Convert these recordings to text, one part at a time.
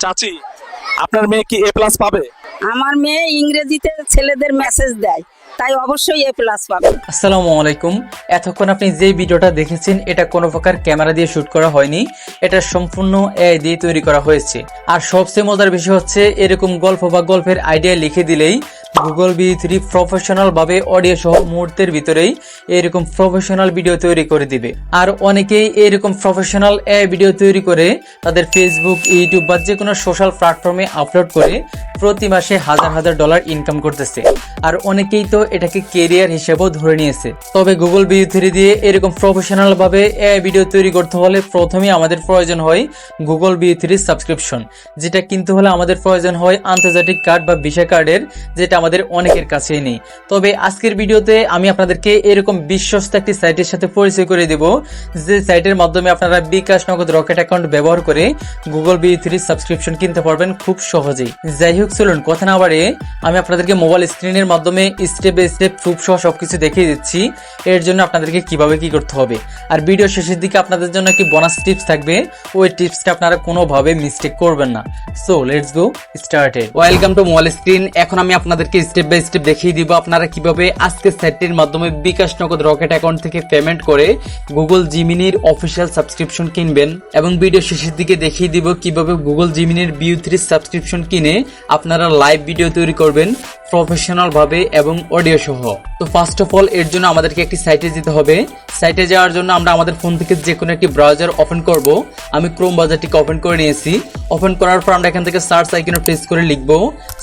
চাচি, আপনার মেয়ে কি এ প্লাস পাবে? আমার মেয়ে ইংরেজিতে ছেলেদের মেসেজ দেয়, তাই অবশ্যই এ প্লাস পাবে। আসসালামু আলাইকুম। এতক্ষণ আপনি যে ভিডিওটা দেখেছেন এটা কোনো প্রকার ক্যামেরা দিয়ে শুট করা হয়নি, এটা সম্পূর্ণ এআই দিয়ে তৈরি করা হয়েছে। আর সবচেয়ে মজার বিষয় হচ্ছে এরকম গল্প বা গল্পের আইডিয়া লিখে দিলেই গুগল V3 প্রফেশনাল ভাবে অডিও সহ মুহূর্তের ভিতরেই এরকম প্রফেশনাল ভিডিও তৈরি করে দিবে। আর অনেকেই এরকম প্রফেশনাল এআই ভিডিও তৈরি করে তাদের ফেসবুক, ইউটিউব বা যে কোনো সোশ্যাল প্ল্যাটফর্মে আপলোড করে প্রতি মাসে হাজার হাজার ডলার ইনকাম করতেছে। আর অনেকেই তো এটাকে কেরিয়ার হিসেবেও ধরে নিয়েছে। তবে গুগল V3 দিয়ে এরকম প্রফেশনাল ভাবে এআই ভিডিও তৈরি করতে হলে প্রথমেই আমাদের প্রয়োজন হয় গুগল V3 সাবস্ক্রিপশন, যেটা কিনতে হলে আমাদের প্রয়োজন হয় আন্তর্জাতিক কার্ড বা ভিসা কার্ডের, যেটা আমাদের অনেকের কাছেই নেই। তবে আজকের ভিডিওতে আমি আপনাদেরকে এরকম বিশ্বস্ত একটি সাইটের সাথে পরিচয় করে দেব, যে সাইটের মাধ্যমে আপনারা বিকাশ, নগদ, রকেট অ্যাকাউন্ট ব্যবহার করে গুগল V3 সাবস্ক্রিপশন কিনতে পারবেন খুব সহজেই। যাই হোক, চলুন কথা না বাড়িয়ে আমি আপনাদেরকে মোবাইল স্ক্রিনের মাধ্যমে স্টেপ বাই স্টেপ প্রুফ সহ সবকিছু দেখিয়ে দিচ্ছি এর জন্য আপনাদেরকে কিভাবে কি করতে হবে। আর ভিডিও শেষের দিকে আপনাদের জন্য একটি বোনাস টিপস থাকবে, ওই টিপসটা আপনারা কোনোভাবে মিস্টেক করবেন না। So let's go started. Welcome to mobile screen. এখন আমি আপনাদেরকে স্টেপ বাই স্টেপ দেখিয়ে দিব আপনারা কিভাবে আজকের সাইটটির মাধ্যমে বিকাশ, নগদ, রকেট অ্যাকাউন্ট থেকে পেমেন্ট করে গুগল জিমিনির অফিসিয়াল সাবস্ক্রিপশন কিনবেন, এবং ভিডিও শেষের দিকে দেখিয়ে দিব কিভাবে গুগল জিমিনির V3 সাবস্ক্রিপশন কিনে আপনারা লাইভ ভিডিও তৈরি করবেন প্রফেশনাল ভাবে এবং অডিও সহ। তো ফার্স্ট অফ অল এর জন্য আমাদেরকে একটি সাইটে যেতে হবে। সাইটে যাওয়ার জন্য আমরা আমাদের ফোন থেকে যে কোনো একটি ব্রাউজার ওপেন করব। আমি ক্রোম ব্রাউজারটিকে ওপেন করে নিয়েছি। ওপেন করার পর আমরা এখান থেকে সার্চ আইকনে প্রেস করে লিখব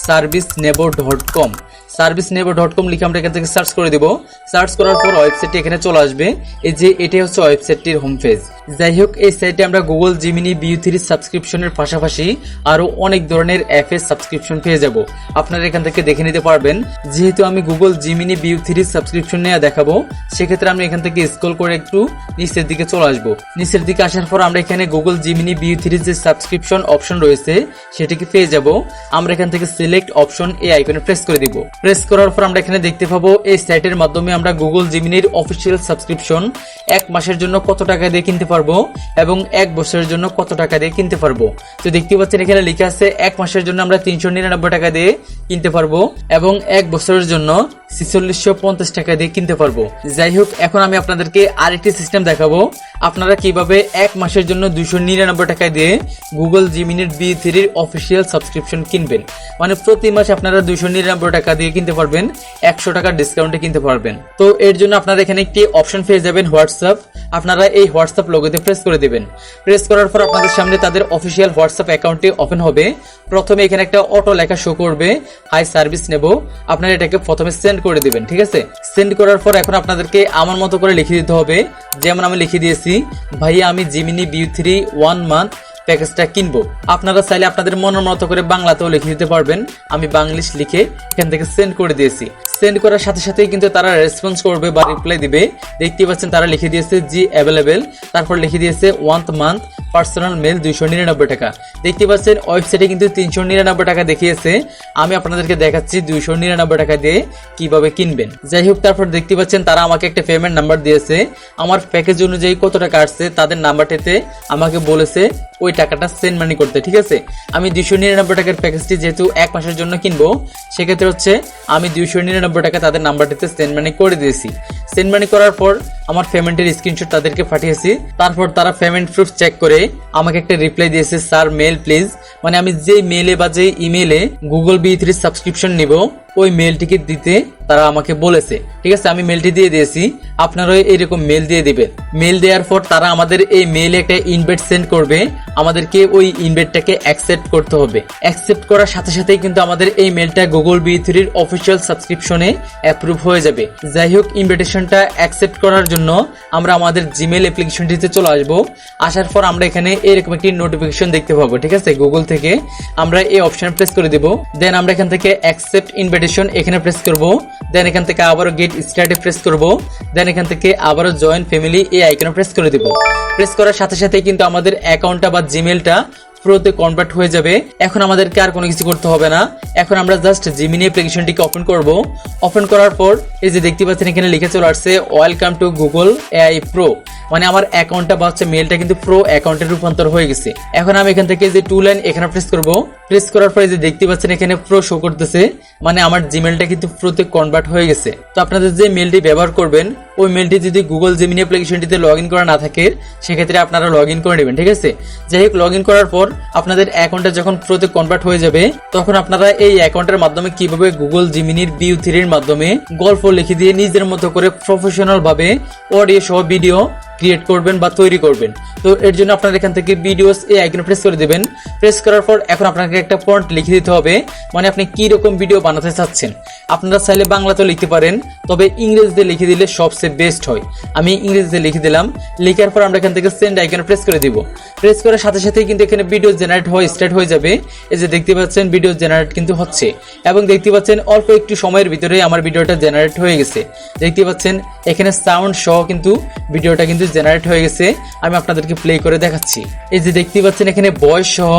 servicenevo.com। servicenevo.com লিখে আমরা এখান থেকে সার্চ করে দেব। সার্চ করার পর ওয়েবসাইটটি এখানে চলে আসবে। এই যে এটাই হচ্ছে ওয়েবসাইটটির হোম পেজ। যাই হোক, এই সাইটে আমরা গুগল জিমিনি V3 সাবস্ক্রিপশনের পাশাপাশি আরো অনেক ধরনের অ্যাপের সাবস্ক্রিপশন পেয়ে যাব। আপনারা এখান থেকে দেখে নিতে পারবেন। যেহেতু আমি গুগল জিমিনি V3 সাবস্ক্রিপশন নিয়ে দেখাবো, সেক্ষেত্রে আমি এখান থেকে স্ক্রল করে একটু নিচের দিকে চলে আসবো। নিচের দিকে আসার পর আমরা এখানে গুগল জিমিনি V3 যে সাবস্ক্রিপশন অপশন রয়েছে সেটিকে পেয়ে যাব। আমরা এখান থেকে সিলেক্ট অপশন এই আইকনে প্রেস করে দিব। প্রেস করার পর আমরা এখানে দেখতে পাবো এই সাইটের মাধ্যমে আমরা গুগল জিমিনির অফিসিয়াল সাবস্ক্রিপশন 1 মাসের জন্য কত টাকা দিয়ে কিনতে পারবো এবং 1 বছরের জন্য কত টাকা দিয়ে কিনতে পারবো। তো দেখতে পাচ্ছেন এখানে লেখা আছে 1 মাসের জন্য আমরা 399 টাকা দিয়ে কিনতে পারবো এবং 1 বছরের জন্য 4650 টাকা দিয়ে কিনতে পারবো। যাই হোক, এখন আমি আপনাদেরকে আরেকটি সিস্টেম দেখাবো আপনারা কিভাবে 1 মাসের জন্য 299 টাকা দিয়ে গুগল জিমিনির V3 অফিসিয়াল সাবস্ক্রিপশন কিনবেন। মানে প্রতি মাসে আপনারা 299 টাকা দিয়ে কিনতে পারবেন, 100 টাকা ডিসকাউন্টে কিনতে পারবেন। তো এর জন্য আপনারা এখানে একটি অপশন পেয়ে যাবেন হোয়াটসঅ্যাপ। আপনারা এই হোয়াটসঅ্যাপ লোগোতে প্রেস করে দেবেন। প্রেস করার পর আপনাদের সামনে তাদের অফিসিয়াল হোয়াটসঅ্যাপ অ্যাকাউন্টটি ওপেন হবে। প্রথমে এখানে একটা অটো লেখা শো করবে, হাই সার্ভিস নেব। আপনারা এটাকে প্রথমে সেন্ড করে দিবেন, ঠিক আছে? সেন্ড করার পর এখন আপনাদেরকে আমার মতো করে লিখে দিতে হবে। যেমন আমি লিখে দিয়েছি, ভাইয়া আমি জিমিনি V3 1 মান্থ প্যাকেজটা কিনবো। আপনারা চাইলে আপনাদের মনের মতো করে বাংলাতেও লিখে দিতে পারবেন। আমি বাংলিশ লিখে এখান থেকে সেন্ড করে দিয়েছি। সেন্ড করার সাথে সাথেই কিন্তু তারা রেসপন্স করবে বা রিপ্লাই দিবে। দেখতে পাচ্ছেন তারা লিখে দিয়েছে জি অ্যাভেলেবেল, তারপর লিখে দিয়েছে 1 মান্থ পার্সোনাল মেল 299 টাকা। দেখতে পাচ্ছেন ওয়েবসাইটে কিন্তু 399 টাকা দেখিয়েছে। আমি আপনাদেরকে দেখাচ্ছি 299 টাকা দিয়ে কিভাবে কিনবেন। যাই হোক, তারপর দেখতে পাচ্ছেন তারা আমাকে একটা পেমেন্ট নাম্বার দিয়েছে। আমার প্যাকেজ অনুযায়ী কত টাকা আসছে তাদের নাম্বারটিতে আমাকে বলেছে ওই টাকাটা সেন্ড মানি করতে, ঠিক আছে? আমি 299 টাকার প্যাকেজটি যেহেতু 1 মাসের জন্য কিনবো, সেক্ষেত্রে হচ্ছে আমি 299 টাকা তাদের নাম্বারটিতে সেন্ড মানি করে দিয়েছি। সেন্ড মানি করার পর আমার পেমেন্টের স্ক্রিনশট তাদেরকে পাঠিয়েছি। তারপর তারা পেমেন্ট প্রুফ চেক করে আমাকে একটা রিপ্লাই দিয়েছে, স্যার মেল প্লিজ। মানে আমি যে মেলে বা যে ইমেলে গুগল V3 সাবস্ক্রিপশন নিব ওই মেলটিকে দিতে তারা আমাকে বলেছে, ঠিক আছে? আমি মেলটি দিয়ে দিয়েছি। আপনারাও এইরকম মেল দিয়ে দিবেন। মেল দেওয়ার পর তারা আমাদের এই মেলে একটা ইনভাইট সেন্ড করবে। আমাদেরকে ওই ইনভাইটটাকে অ্যাকসেপ্ট করতে হবে। অ্যাকসেপ্ট করার সাথে সাথেই কিন্তু আমাদের এই মেলটা গুগল V3 অফিসিয়াল সাবস্ক্রিপশনে অ্যাপ্রুভ হয়ে যাবে। যাই হোক, ইনভিটেশনটা অ্যাকসেপ্ট করার জন্য আমরা আমাদের জিমেল অ্যাপ্লিকেশনটিতে চলে আসবো। আসার পর আমরা এখানে এরকম একটি নোটিফিকেশন দেখতে পাবো, ঠিক আছে? গুগল থেকে আমরা এই অপশন প্রেস করে দেব। দেন আমরা এখান থেকে অ্যাকসেপ্ট ইনভিটেশন এখানে প্রেস করব। দেন এখান থেকে আবারও গেট স্টার্টে প্রেস করব। দেন এখান থেকে আবারও জয়েন ফ্যামিলি এই আইকনে প্রেস করে দেব। প্রেস করার সাথে সাথে কিন্তু আমাদের অ্যাকাউন্টটা বা জিমেলটা প্রোতে কনভার্ট হয়ে যাবে। এখন আমাদেরকে আর কোনো কিছু করতে হবে না। এখন আমরা জাস্ট জিমিনি অ্যাপ্লিকেশনটিকে ওপেন করব। ওপেন করার পর এই যে দেখতে পাচ্ছেন এখানে লিখে চলে আসছে welcome to Google AI pro, মানে আমার অ্যাকাউন্টটা বা হচ্ছে মেলটা কিন্তু প্রো অ্যাকাউন্টে রূপান্তর হয়ে গেছে। এখন আমি এখান থেকে যে টু লাইন এখানে প্রেস করব। প্রেস করার পরে যে দেখতে পাচ্ছেন এখানে প্রো শো করতেছে, মানে আমার জিমেলটা কিন্তু প্রোতে কনভার্ট হয়ে গেছে। তো আপনাদের যে মেলটি ব্যবহার করবেন ওই মেলটি যদি গুগল জিমিনি অ্যাপ্লিকেশনটিতে লগ ইন করা না থাকে সেক্ষেত্রে আপনারা লগ ইন করে নেবেন, ঠিক আছে। যাই হোক, লগ ইন করার পর আপনাদের অ্যাকাউন্টটা যখন প্রোতে কনভার্ট হয়ে যাবে তখন আপনারা এই অ্যাকাউন্টের মাধ্যমে কিভাবে গুগল জিমিনির ভিউ 3 এর মাধ্যমে গল্প লিখে দিয়ে নিজের মতো করে প্রফেশনাল ভাবে অডিও সহ ভিডিও ক্রিয়েট করবেন বা তৈরি করবেন। তো এর জন্য আপনারা এখান থেকে ভিডিওস এই আইকনে প্রেস করে দেবেন। প্রেস করার পর এখন আপনাকে একটা ফন্ট লিখে দিতে হবে, মানে আপনি কি রকম ভিডিও বানাতে চাচ্ছেন। আপনারা চাইলে বাংলাতেও লিখতে পারেন, তবে ইংরেজিতে লিখে দিলে সবচেয়ে বেস্ট হয়। আমি ইংরেজিতে লিখে দিলাম। লিখার পর আমরা এখান থেকে সেন্ড আইকনে প্রেস করে দিব। প্রেস করার সাথে সাথে কিন্তু এখানে ভিডিও জেনারেট হওয়া স্টার্ট হয়ে যাবে। এই যে দেখতে পাচ্ছেন ভিডিও জেনারেট কিন্তু হচ্ছে, এবং দেখতে পাচ্ছেন অল্প একটু সময়ের ভিতরে আমার ভিডিওটা জেনারেট হয়ে গেছে। দেখতে পাচ্ছেন এখানে সাউন্ড সহ কিন্তু ভিডিওটা কিন্তু জেনারেট হয়ে গেছে। আমি আপনাদেরকে প্লে করে দেখাচ্ছি। এই যে দেখতে পাচ্ছেন এখানে ভয়েস সহ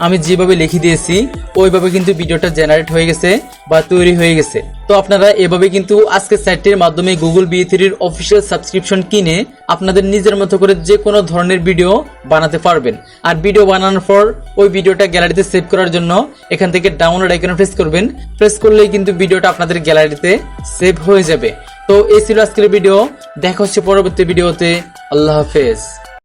আমি যেভাবে লিখে দিয়েছি ওইভাবে কিন্তু ভিডিওটা জেনারেট হয়ে গেছে বা তৈরি হয়ে গেছে। তো আপনারা এভাবে কিন্তু আজকের সাইটটির মাধ্যমে গুগল বি3 এর অফিসিয়াল সাবস্ক্রিপশন কিনে আপনাদের নিজের মতো করে যে কোনো ধরনের ভিডিও বানাতে পারবেন। আর ভিডিও বানানোর পর ওই ভিডিওটা গ্যালারিতে সেভ করার জন্য এখান থেকে ডাউনলোড আইকনে প্রেস করবেন। প্রেস করলেই কিন্তু ভিডিওটা আপনাদের গ্যালারিতে সেভ হয়ে যাবে। তো এই ছিল আজকের ভিডিও। দেখা হচ্ছে পরবর্তী ভিডিওতে। আল্লাহ হাফেজ।